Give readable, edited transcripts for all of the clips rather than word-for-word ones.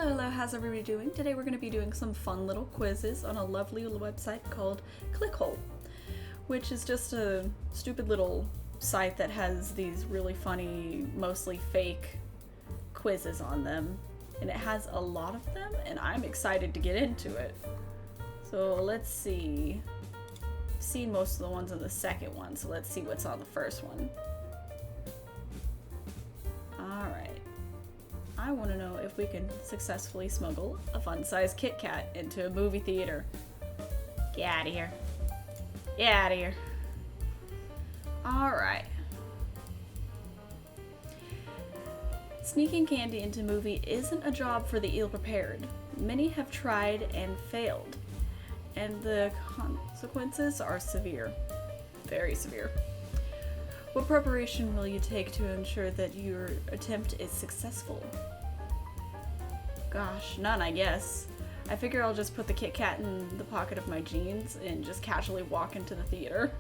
Hello, how's everybody doing? Today we're going to be doing some fun little quizzes on a lovely little website called Clickhole, which is just a stupid little site that has these really funny, mostly fake quizzes on them, and it has a lot of them, and I'm excited to get into it. So let's see. I've seen most of the ones on the second one, so let's see what's on the first one. Alright. I want to know if we can successfully smuggle a fun-sized Kit Kat into a movie theater. Get out of here. Get out of here. Alright. Sneaking candy into a movie isn't a job for the ill-prepared. Many have tried and failed, and the consequences are severe. Very severe. What preparation will you take to ensure that your attempt is successful? Gosh, none, I guess. I figure I'll just put the Kit Kat in the pocket of my jeans and just casually walk into the theater.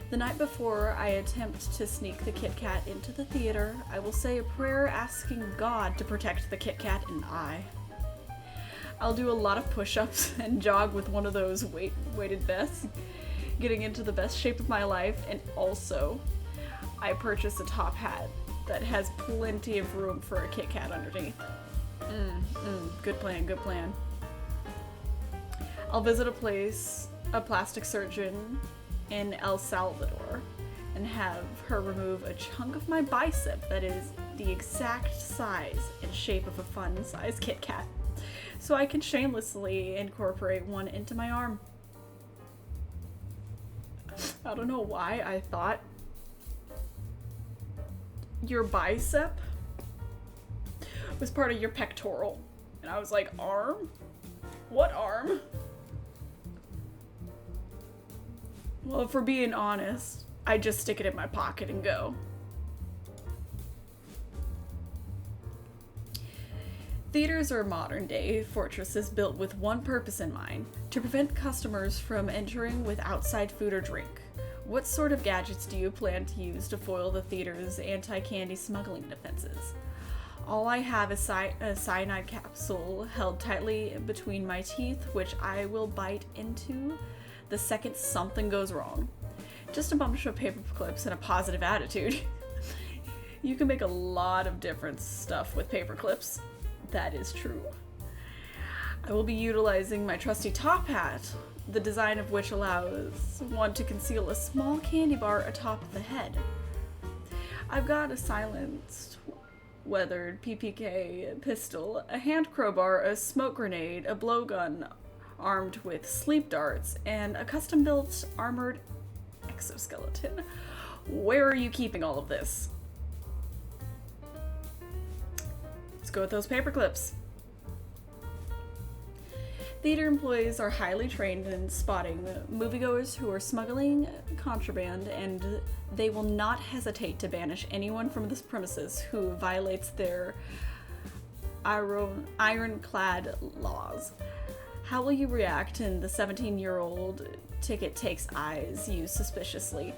The night before I attempt to sneak the Kit Kat into the theater, I will say a prayer asking God to protect the Kit Kat and I. I'll do a lot of push-ups and jog with one of those weighted vests, getting into the best shape of my life, and also I purchase a top hat that has plenty of room for a Kit Kat underneath. Good plan, good plan. I'll visit a plastic surgeon in El Salvador and have her remove a chunk of my bicep that is the exact size and shape of a fun-sized Kit Kat, so I can shamelessly incorporate one into my arm. I don't know why I thought your bicep was part of your pectoral. And I was like, arm? What arm? Well, if we're being honest, I just stick it in my pocket and go. Theaters are modern-day fortresses built with one purpose in mind: to prevent customers from entering with outside food or drink. What sort of gadgets do you plan to use to foil the theater's anti-candy smuggling defenses? All I have is a cyanide capsule held tightly between my teeth, which I will bite into the second something goes wrong. Just a bunch of paper clips and a positive attitude. You can make a lot of different stuff with paper clips. That is true. I will be utilizing my trusty top hat, the design of which allows one to conceal a small candy bar atop the head. I've got a silenced, weathered PPK pistol, a hand crowbar, a smoke grenade, a blowgun armed with sleep darts, and a custom-built armored exoskeleton. Where are you keeping all of this? Let's go with those paper clips. Theater employees are highly trained in spotting moviegoers who are smuggling contraband, and they will not hesitate to banish anyone from this premises who violates their ironclad laws. How will you react when the 17-year-old ticket takes eyes you suspiciously?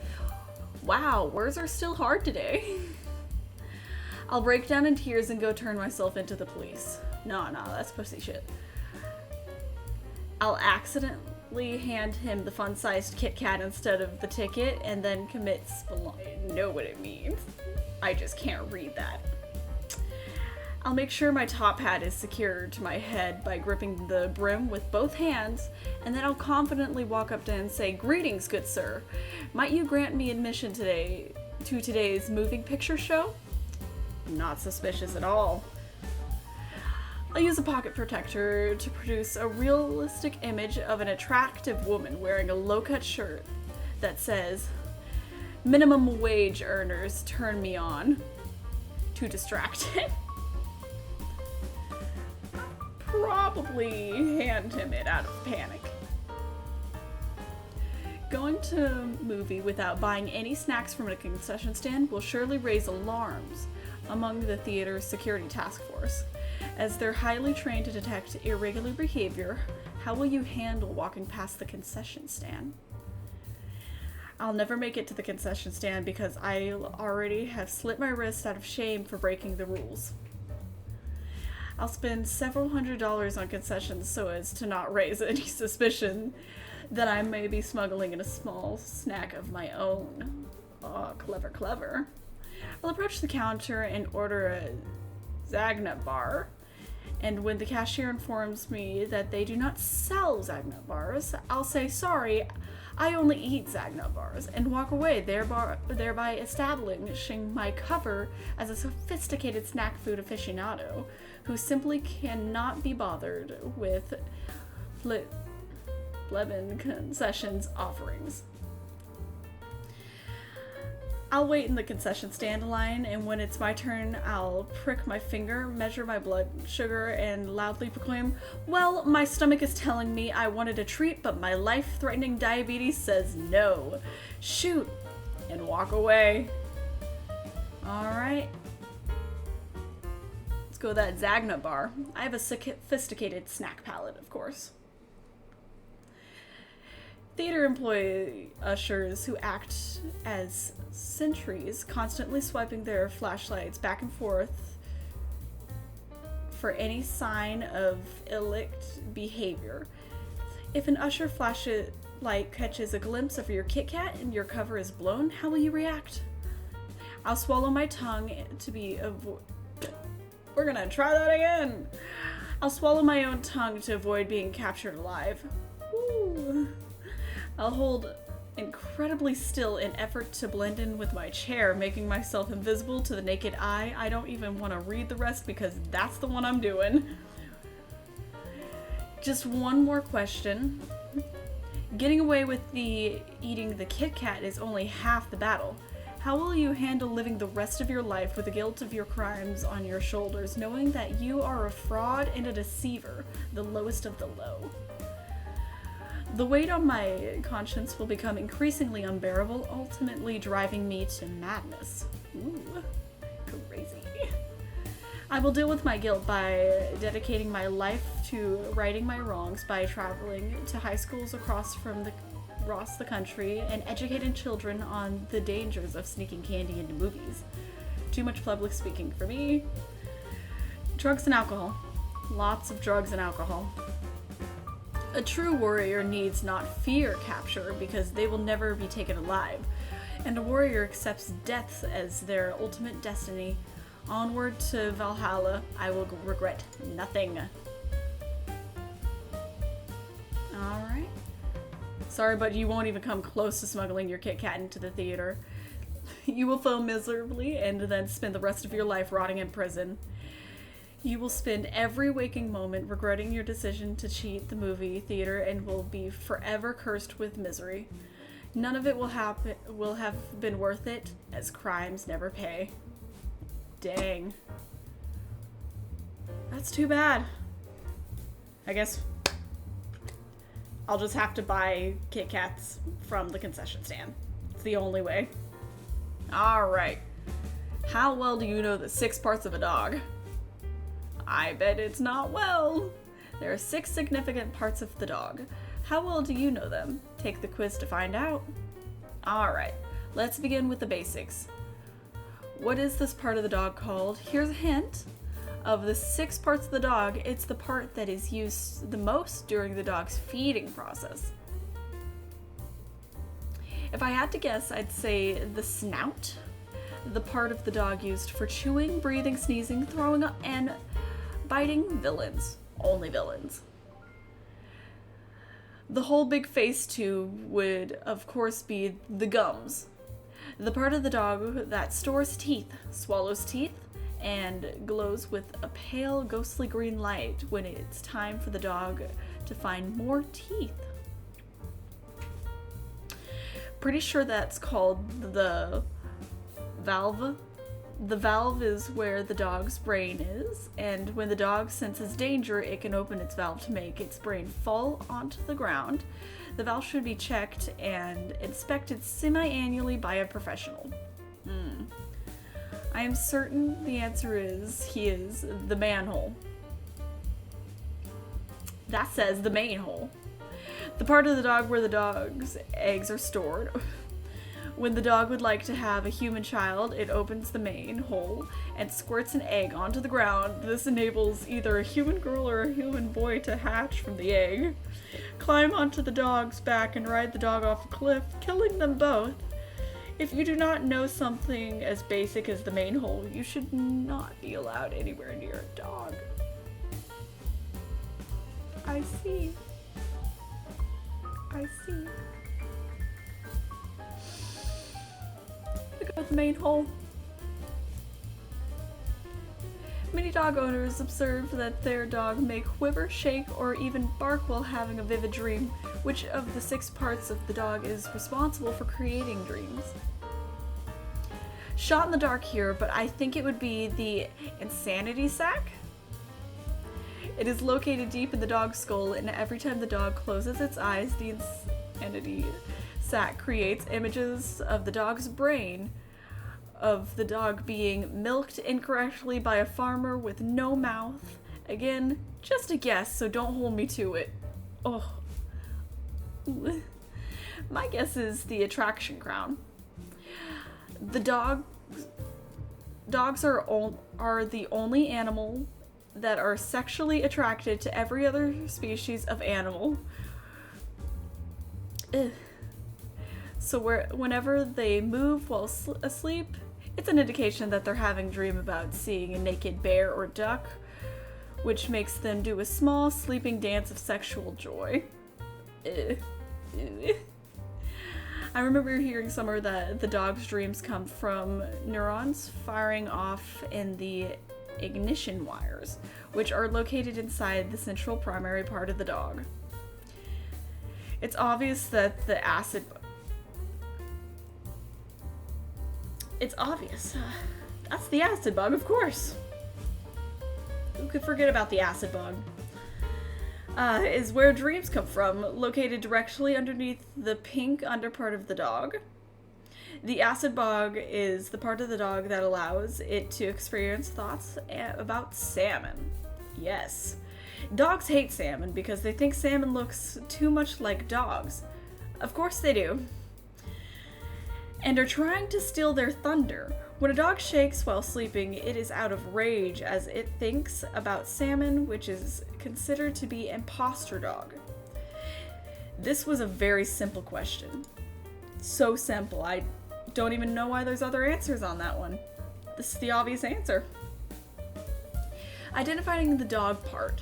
Wow, words are still hard today. I'll break down in tears and go turn myself into the police. No, that's pussy shit. I'll accidentally hand him the fun-sized Kit Kat instead of the ticket and then commit I know what it means. I just can't read that. I'll make sure my top hat is secured to my head by gripping the brim with both hands, and then I'll confidently walk up to him and say, "Greetings, good sir. Might you grant me admission to today's moving picture show?" Not suspicious at all. I'll use a pocket protector to produce a realistic image of an attractive woman wearing a low-cut shirt that says, "Minimum wage earners turn me on," to distract him. Probably hand him it out of panic. Going to a movie without buying any snacks from a concession stand will surely raise alarms among the theater's security task force. As they're highly trained to detect irregular behavior, how will you handle walking past the concession stand? I'll never make it to the concession stand because I already have slit my wrist out of shame for breaking the rules. I'll spend several $100s on concessions so as to not raise any suspicion that I may be smuggling in a small snack of my own. Oh, clever, clever. I'll approach the counter and order a Zagnut bar. And when the cashier informs me that they do not sell Zagnut bars, I'll say, sorry, I only eat Zagnut bars, and walk away, thereby establishing my cover as a sophisticated snack food aficionado who simply cannot be bothered with plebeian concessions offerings. I'll wait in the concession stand line, and when it's my turn, I'll prick my finger, measure my blood sugar, and loudly proclaim, well, my stomach is telling me I wanted a treat, but my life-threatening diabetes says no. Shoot, and walk away. Alright. Let's go with that Zagnut bar. I have a sophisticated snack palate, of course. Theater employee ushers who act as sentries, constantly swiping their flashlights back and forth for any sign of illicit behavior. If an usher flashlight catches a glimpse of your Kit Kat and your cover is blown, how will you react? I'll swallow my tongue to be We're gonna try that again. I'll swallow my own tongue to avoid being captured alive. Ooh. I'll hold incredibly still in effort to blend in with my chair, making myself invisible to the naked eye. I don't even want to read the rest because that's the one I'm doing. Just one more question. Getting away with eating the Kit Kat is only half the battle. How will you handle living the rest of your life with the guilt of your crimes on your shoulders, knowing that you are a fraud and a deceiver, the lowest of the low? The weight on my conscience will become increasingly unbearable, ultimately driving me to madness. Ooh, crazy. I will deal with my guilt by dedicating my life to righting my wrongs by traveling to high schools across the country and educating children on the dangers of sneaking candy into movies. Too much public speaking for me. Drugs and alcohol. Lots of drugs and alcohol. A true warrior needs not fear capture because they will never be taken alive, and a warrior accepts death as their ultimate destiny. Onward to Valhalla, I will regret nothing. Alright. Sorry, but you won't even come close to smuggling your Kit Kat into the theater. You will fail miserably and then spend the rest of your life rotting in prison. You will spend every waking moment regretting your decision to cheat the movie theater and will be forever cursed with misery. None of it will have been worth it, as crimes never pay. Dang. That's too bad. I guess I'll just have to buy Kit Kats from the concession stand. It's the only way. Alright. How well do you know the 6 parts of a dog? I bet it's not well. There are 6 significant parts of the dog. How well do you know them? Take the quiz to find out. Alright, let's begin with the basics. What is this part of the dog called? Here's a hint. Of the 6 parts of the dog, it's the part that is used the most during the dog's feeding process. If I had to guess, I'd say the snout. The part of the dog used for chewing, breathing, sneezing, throwing up, and biting villains. Only villains. The whole big face tube would, of course, be the gums. The part of the dog that stores teeth, swallows teeth, and glows with a pale, ghostly green light when it's time for the dog to find more teeth. Pretty sure that's called the valve. The valve is where the dog's brain is, and when the dog senses danger, it can open its valve to make its brain fall onto the ground. The valve should be checked and inspected semi-annually by a professional. I am certain the answer is he is the manhole. That says the main hole. The part of the dog where the dog's eggs are stored. When the dog would like to have a human child, it opens the main hole and squirts an egg onto the ground. This enables either a human girl or a human boy to hatch from the egg, climb onto the dog's back, and ride the dog off a cliff, killing them both. If you do not know something as basic as the main hole, you should not be allowed anywhere near a dog. I see. I see. Look at the main hole. Many dog owners observe that their dog may quiver, shake, or even bark while having a vivid dream. Which of the 6 parts of the dog is responsible for creating dreams? Shot in the dark here, but I think it would be the insanity sac. It is located deep in the dog's skull, and every time the dog closes its eyes, the insanity sac creates images of the dog's brain, of the dog being milked incorrectly by a farmer with no mouth. Again, just a guess, so don't hold me to it. Oh. My guess is the attraction crown. The dogs are the only animal that are sexually attracted to every other species of animal. Ugh. So whenever they move while asleep, it's an indication that they're having a dream about seeing a naked bear or duck, which makes them do a small sleeping dance of sexual joy. Ugh. Ugh. I remember hearing somewhere that the dog's dreams come from neurons firing off in the ignition wires, which are located inside the central primary part of the dog. It's obvious that the acid... It's obvious. That's the acid bug, of course. Who could forget about the acid bug? Is where dreams come from, located directly underneath the pink underpart of the dog. The acid bug is the part of the dog that allows it to experience thoughts about salmon. Yes. Dogs hate salmon because they think salmon looks too much like dogs. Of course they do. And are trying to steal their thunder. When a dog shakes while sleeping, it is out of rage as it thinks about salmon, which is considered to be imposter dog. This was a very simple question. So simple, I don't even know why there's other answers on that one. This is the obvious answer. Identifying the dog part.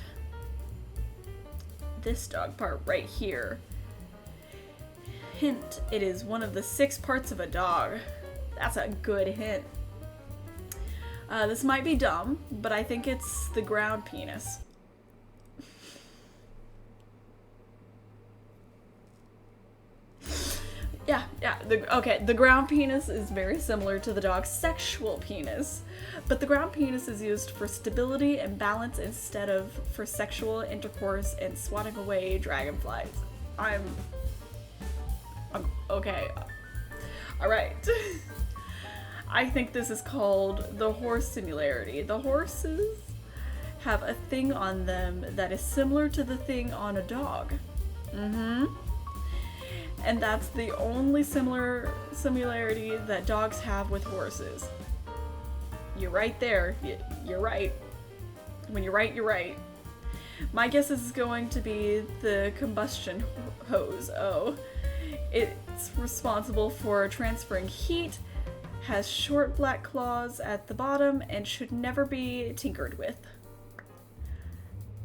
This dog part right here. Hint, it is one of the 6 parts of a dog. That's a good hint. This might be dumb, but I think it's the ground penis. Yeah. The ground penis is very similar to the dog's sexual penis, but the ground penis is used for stability and balance instead of for sexual intercourse and swatting away dragonflies. I'm okay. All right. I think this is called the horse similarity. The horses have a thing on them that is similar to the thing on a dog. And that's the only similarity that dogs have with horses. You're right there. You're right. When you're right, you're right. My guess is going to be the combustion hose. Oh. It's responsible for transferring heat, has short black claws at the bottom, and should never be tinkered with.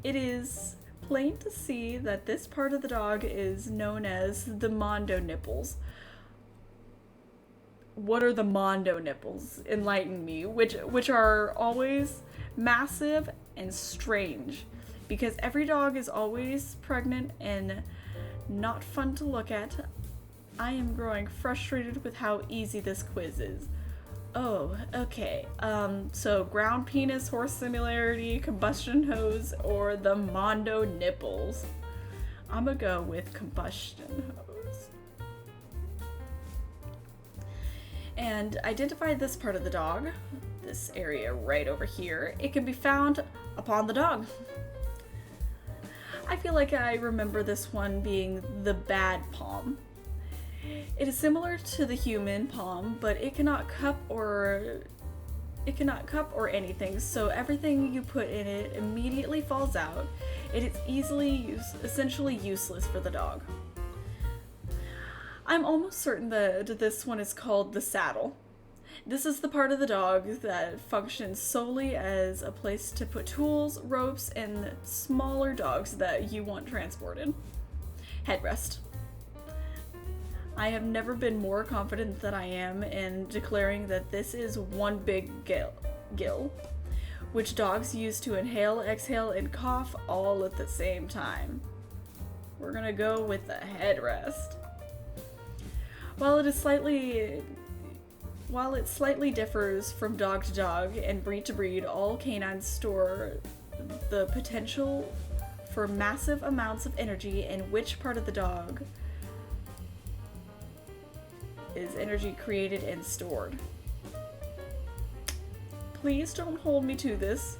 It is plain to see that this part of the dog is known as the Mondo nipples. What are the Mondo nipples? Enlighten me. Which are always massive and strange, because every dog is always pregnant and not fun to look at. I am growing frustrated with how easy this quiz is. Oh, okay. So ground penis, horse similarity, combustion hose, or the Mondo nipples. I'm gonna go with combustion hose. And identify this part of the dog, this area right over here. It can be found upon the dog. I feel like I remember this one being the bad palm. It is similar to the human palm, but it cannot cup or anything, so everything you put in it immediately falls out. It is essentially useless for the dog. I'm almost certain that this one is called the saddle. This is the part of the dog that functions solely as a place to put tools, ropes, and smaller dogs that you want transported. Headrest. I have never been more confident than I am in declaring that this is one big gill, which dogs use to inhale, exhale, and cough all at the same time. We're gonna go with the headrest. While it slightly differs from dog to dog and breed to breed, all canines store the potential for massive amounts of energy in which part of the dog is energy created and stored. Please don't hold me to this,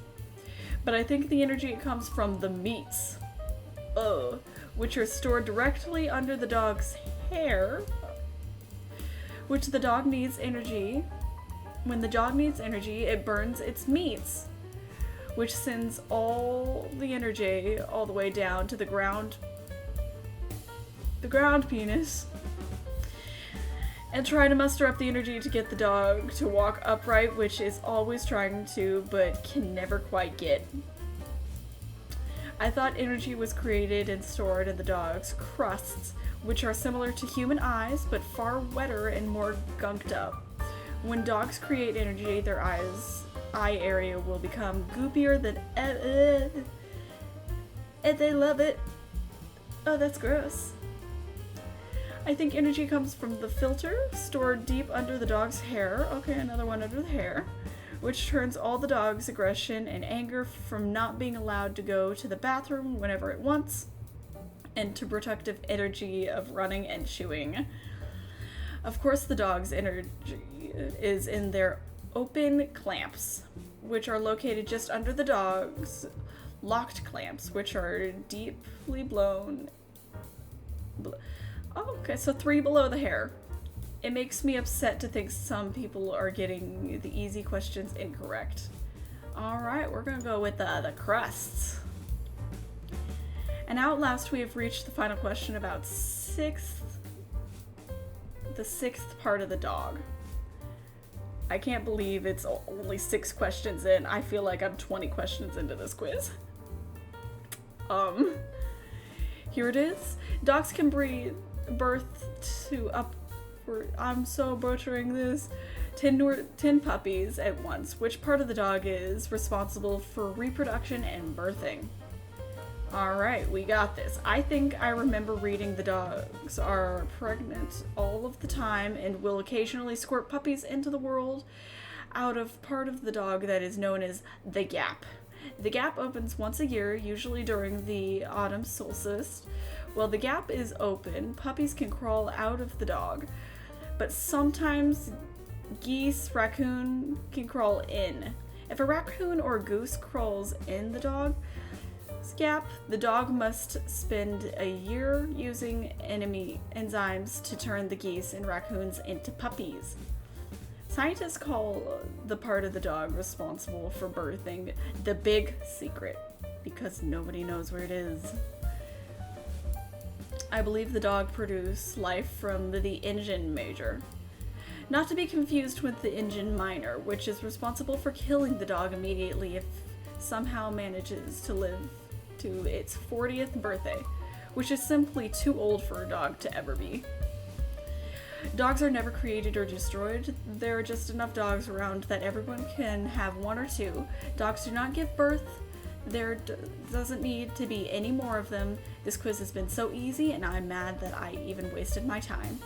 but I think the energy comes from the meats, which are stored directly under the dog's hair, which the dog needs energy. When the dog needs energy, it burns its meats, which sends all the energy all the way down to the ground penis, and try to muster up the energy to get the dog to walk upright, which is always trying to, but can never quite get. I thought energy was created and stored in the dog's crusts, which are similar to human eyes, but far wetter and more gunked up. When dogs create energy, their eye area will become goopier than and they love it. Oh, that's gross. I think energy comes from the filter stored deep under the dog's hair. Okay, another one under the hair, which turns all the dog's aggression and anger from not being allowed to go to the bathroom whenever it wants into protective energy of running and chewing. Of course, the dog's energy is in their open clamps, which are located just under the dog's locked clamps, which are deeply blown. Okay, so 3 below the hair. It makes me upset to think some people are getting the easy questions incorrect. Alright, we're gonna go with the crusts. And now at last we have reached the final question about the sixth part of the dog. I can't believe it's only 6 questions in. I feel like I'm 20 questions into this quiz. Here it is. Dogs can birth to I'm so butchering this, 10 puppies at once. Which part of the dog is responsible for reproduction and birthing? Alright, we got this. I think I remember reading the dogs are pregnant all of the time and will occasionally squirt puppies into the world out of part of the dog that is known as the gap. The gap opens once a year, usually during the autumn solstice. While the gap is open, puppies can crawl out of the dog, but sometimes geese, raccoon can crawl in. If a raccoon or goose crawls in the dog's gap, the dog must spend a year using enzymes to turn the geese and raccoons into puppies. Scientists call the part of the dog responsible for birthing the big secret, because nobody knows where it is. I believe the dog produced life from the engine major. Not to be confused with the engine minor, which is responsible for killing the dog immediately if somehow manages to live to its 40th birthday, which is simply too old for a dog to ever be. Dogs are never created or destroyed. There are just enough dogs around that everyone can have 1 or 2. Dogs do not give birth. There doesn't need to be any more of them. This quiz has been so easy, and I'm mad that I even wasted my time.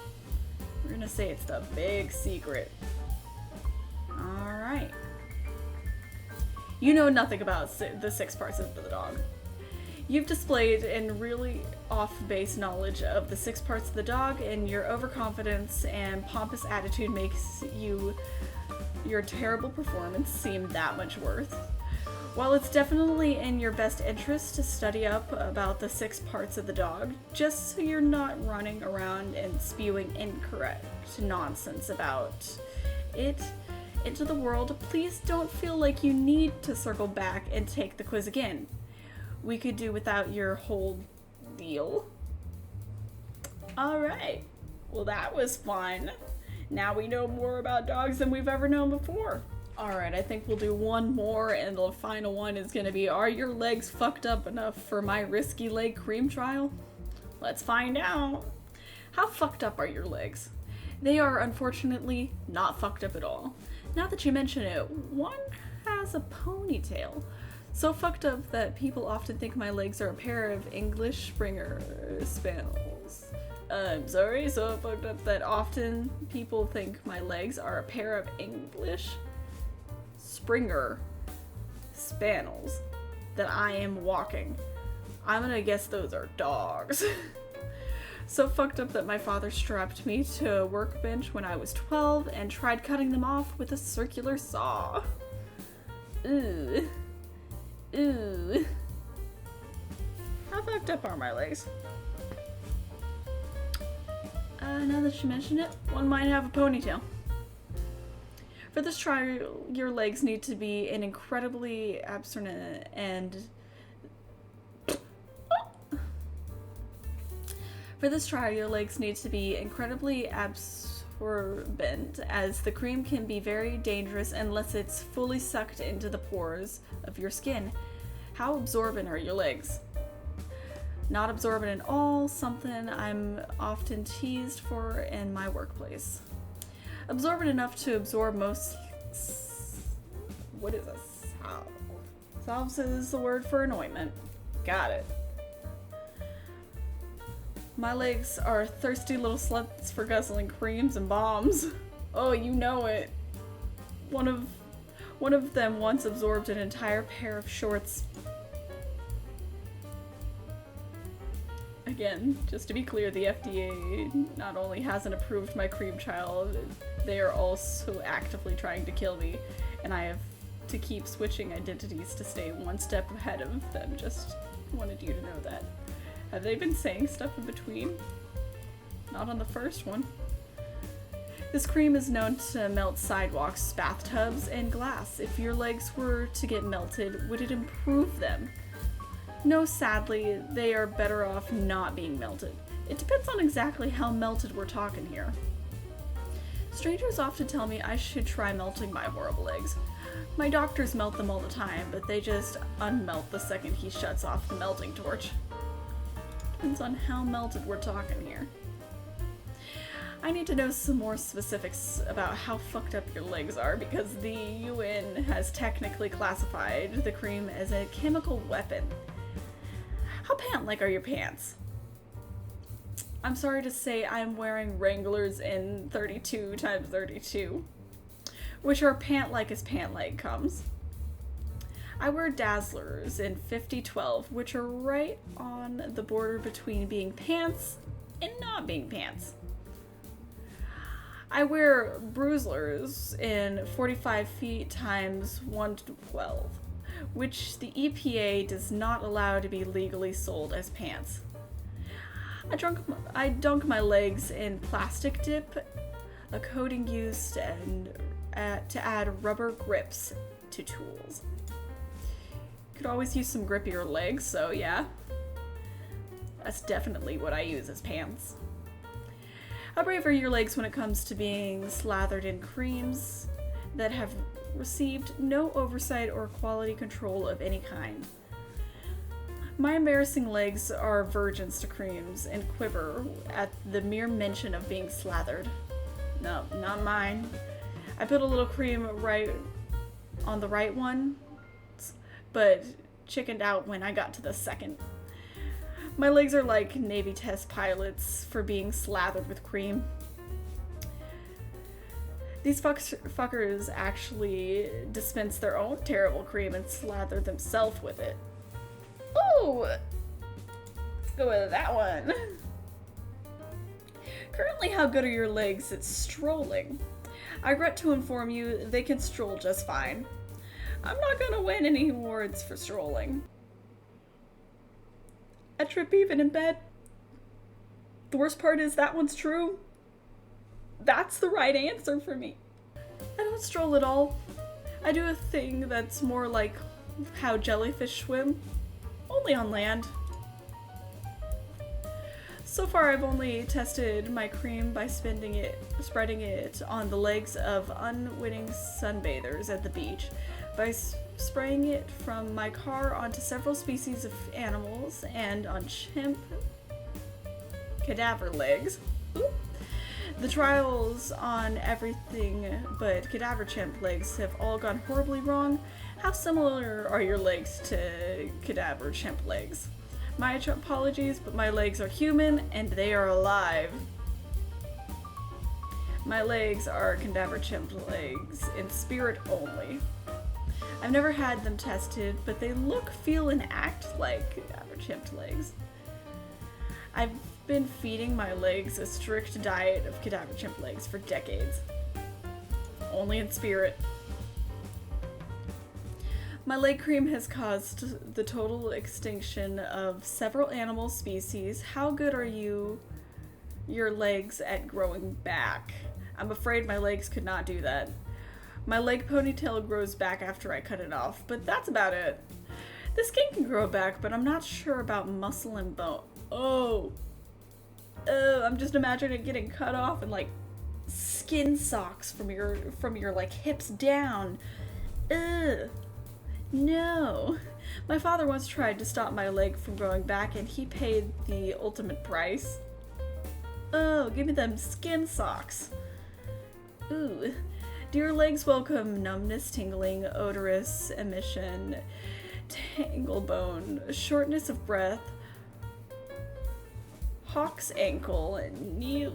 We're gonna say it's the big secret. Alright. You know nothing about the 6 parts of the dog. You've displayed in really off-base knowledge of the 6 parts of the dog, and your overconfidence and pompous attitude makes your terrible performance seem that much worse. While it's definitely in your best interest to study up about the 6 parts of the dog, just so you're not running around and spewing incorrect nonsense about it into the world, please don't feel like you need to circle back and take the quiz again. We could do without your whole deal. Alright, well that was fun. Now we know more about dogs than we've ever known before. Alright, I think we'll do one more, and the final one is gonna be, are your legs fucked up enough for my risky leg cream trial? Let's find out. How fucked up are your legs? They are unfortunately not fucked up at all. Now that you mention it, one has a ponytail. So fucked up that people often think my legs are a pair of English Springer Spaniels. I'm sorry, so fucked up that often people think my legs are a pair of English Springer Spaniels that I am walking. I'm gonna guess those are dogs. So fucked up that my father strapped me to a workbench when I was 12 and tried cutting them off with a circular saw. Ooh. Ooh. How fucked up are my legs? Now that you mention it, one might have a ponytail. For this trial, your legs need to be an incredibly abstinent and... For this trial, your legs need to be incredibly absorbent, as the cream can be very dangerous unless it's fully sucked into the pores of your skin. How absorbent are your legs? Not absorbent at all, something I'm often teased for in my workplace. Absorbent enough to absorb most... What is this? Salves is the word for an ointment. Got it. My legs are thirsty little sluts for guzzling creams and bombs. Oh, you know it. One of them once absorbed an entire pair of shorts. Again, just to be clear, the FDA not only hasn't approved my cream trial, they are also actively trying to kill me, and I have to keep switching identities to stay one step ahead of them. Just wanted you to know that. Have they been saying stuff in between? Not on the first one. This cream is known to melt sidewalks, bathtubs, and glass. If your legs were to get melted, would it improve them? No, sadly, they are better off not being melted. It depends on exactly how melted we're talking here. Strangers often tell me I should try melting my horrible legs. My doctors melt them all the time, but they just unmelt the second he shuts off the melting torch. Depends on how melted we're talking here. I need to know some more specifics about how fucked up your legs are, because the UN has technically classified the cream as a chemical weapon. How pant-like are your pants? I'm sorry to say I'm wearing Wranglers in 32x32, which are pant-like as pant-like comes. I wear Dazzlers in 50-12, which are right on the border between being pants and not being pants. I wear Bruislers in 45 feet times 112, which the EPA does not allow to be legally sold as pants. I dunk my legs in plastic dip, a coating used to add rubber grips to tools. Could always use some grippier legs, so yeah. That's definitely what I use as pants. How brave are your legs when it comes to being slathered in creams that have received no oversight or quality control of any kind? My embarrassing legs are virgins to creams and quiver at the mere mention of being slathered. No, not mine. I put a little cream right on the right one, but chickened out when I got to the second. My legs are like Navy test pilots for being slathered with cream. These fuckers actually dispense their own terrible cream and slather themselves with it. Ooh! Let's go with that one. Currently, how good are your legs at strolling? I regret to inform you, they can stroll just fine. I'm not gonna win any awards for strolling. I trip even in bed. The worst part is that one's true. That's the right answer for me. I don't stroll at all. I do a thing that's more like how jellyfish swim, only on land. So far, I've only tested my cream by spreading it on the legs of unwitting sunbathers at the beach, by spraying it from my car onto several species of animals, and on chimp cadaver legs. Ooh. The trials on everything but cadaver chimp legs have all gone horribly wrong. How similar are your legs to cadaver chimp legs? My apologies, but my legs are human and they are alive. My legs are cadaver chimp legs in spirit only. I've never had them tested, but they look, feel, and act like cadaver chimp legs. I've been feeding my legs a strict diet of cadaver chimp legs for decades. Only in spirit. My leg cream has caused the total extinction of several animal species. How good are your legs at growing back? I'm afraid my legs could not do that. My leg ponytail grows back after I cut it off, but that's about it. The skin can grow back, but I'm not sure about muscle and bone. I'm just imagining it getting cut off and like skin socks from your like hips down. No. My father once tried to stop my leg from growing back and he paid the ultimate price. Oh, give me them skin socks. Ooh. Do your legs welcome numbness, tingling, odorous emission, tangle bone, shortness of breath, hawk's ankle, knee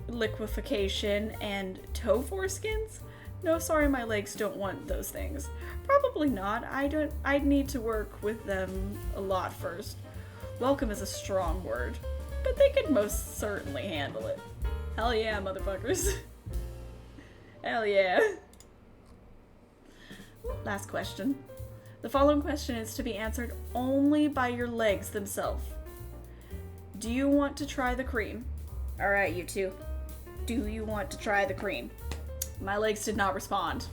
liquefaction, and toe foreskins? No, sorry, my legs don't want those things. Probably not. I'd need to work with them a lot first. Welcome is a strong word, but they could most certainly handle it. Hell yeah, motherfuckers. Hell yeah. Last question. The following question is to be answered only by your legs themselves. Do you want to try the cream? Alright, you two. Do you want to try the cream? My legs did not respond.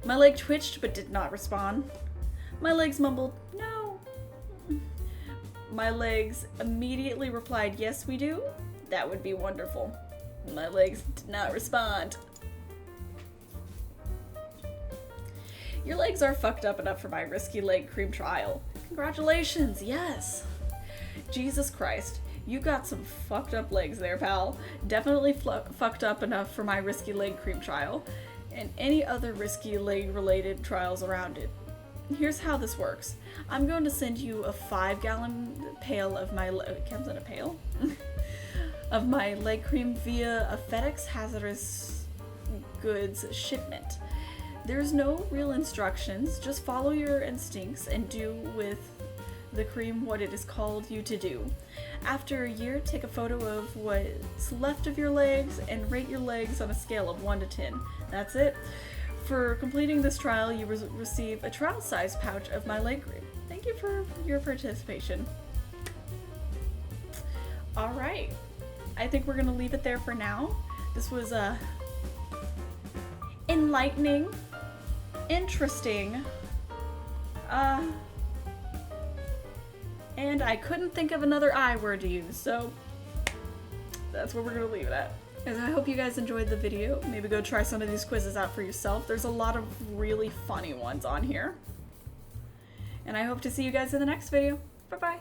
My leg twitched but did not respond. My legs mumbled, no. My legs immediately replied, yes we do. That would be wonderful. My legs did not respond. Your legs are fucked up enough for my risky leg cream trial. Congratulations, yes. Jesus Christ, you got some fucked up legs there, pal. Definitely fucked up enough for my risky leg cream trial, and any other risky leg-related trials around it. Here's how this works. I'm going to send you a 5-gallon pail of my comes in a pail? of my leg cream via a FedEx hazardous goods shipment. There's no real instructions, just follow your instincts and do with the cream what it is called you to do. After a year, take a photo of what's left of your legs and rate your legs on a scale of 1 to 10. That's it. For completing this trial, you receive a trial-size pouch of my leg cream. Thank you for your participation. Alright, I think we're gonna leave it there for now. This was enlightening, interesting, and I couldn't think of another I word to use, so that's where we're gonna leave it at. And I hope you guys enjoyed the video. Maybe go try some of these quizzes out for yourself. There's a lot of really funny ones on here. And I hope to see you guys in the next video. Bye-bye.